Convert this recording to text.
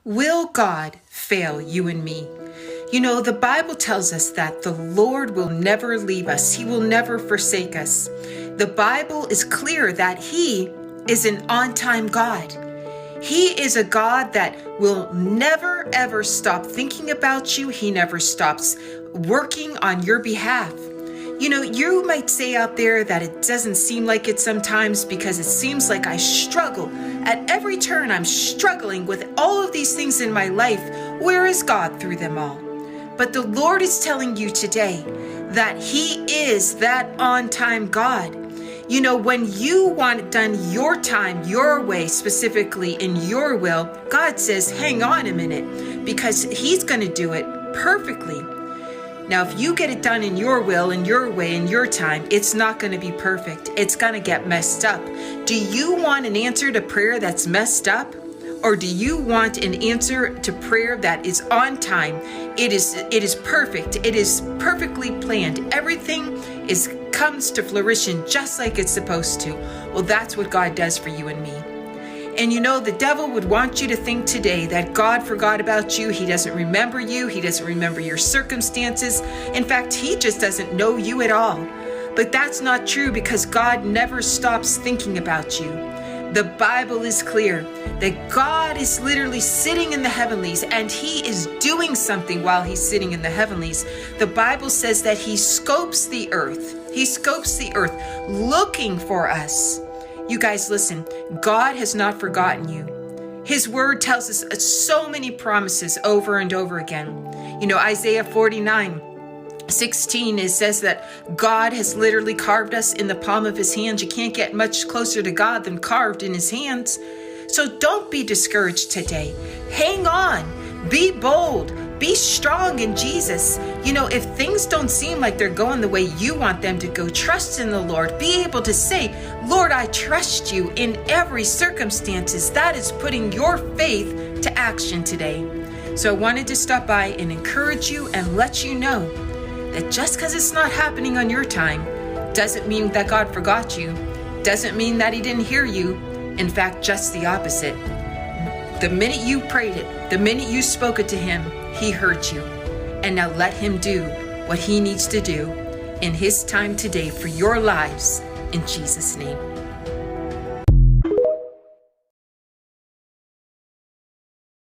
Will God fail you and me? You know, the Bible tells us that the Lord will never leave us. He will never forsake us. The Bible is clear that He is an on-time God. He is a God that will never, ever stop thinking about you. He never stops working on your behalf. You know, you might say out there that it doesn't seem like it sometimes because it seems like I struggle. At every turn, I'm struggling with all of these things in my life. Where is God through them all? But the Lord is telling you today that He is that on-time God. You know, when you want it done your time, your way, specifically in your will, God says, hang on a minute, because He's going to do it perfectly. Now, if you get it done in your will, in your way, in your time, it's not going to be perfect. It's going to get messed up. Do you want an answer to prayer that's messed up? Or do you want an answer to prayer that is on time? It is perfect. It is perfectly planned. Everything comes to fruition just like it's supposed to. Well, that's what God does for you and me. And you know, the devil would want you to think today that God forgot about you. He doesn't remember you. He doesn't remember your circumstances. In fact, He just doesn't know you at all. But that's not true, because God never stops thinking about you. The Bible is clear that God is literally sitting in the heavenlies, and He is doing something while He's sitting in the heavenlies. The Bible says that He scopes the earth. He scopes the earth looking for us. You guys, listen, God has not forgotten you. His word tells us so many promises over and over again. You know, Isaiah 49:16, it says that God has literally carved us in the palm of His hand. You can't get much closer to God than carved in His hands. So don't be discouraged today. Hang on. Be bold. Be strong in Jesus. You know, if things don't seem like they're going the way you want them to go, trust in the Lord. Be able to say, Lord, I trust you in every circumstances. That is putting your faith to action today. So I wanted to stop by and encourage you and let you know that just because it's not happening on your time doesn't mean that God forgot you. Doesn't mean that He didn't hear you. In fact, just the opposite. The minute you prayed it, the minute you spoke it to Him, He heard you. And now let Him do what He needs to do in His time today for your lives, in Jesus' name.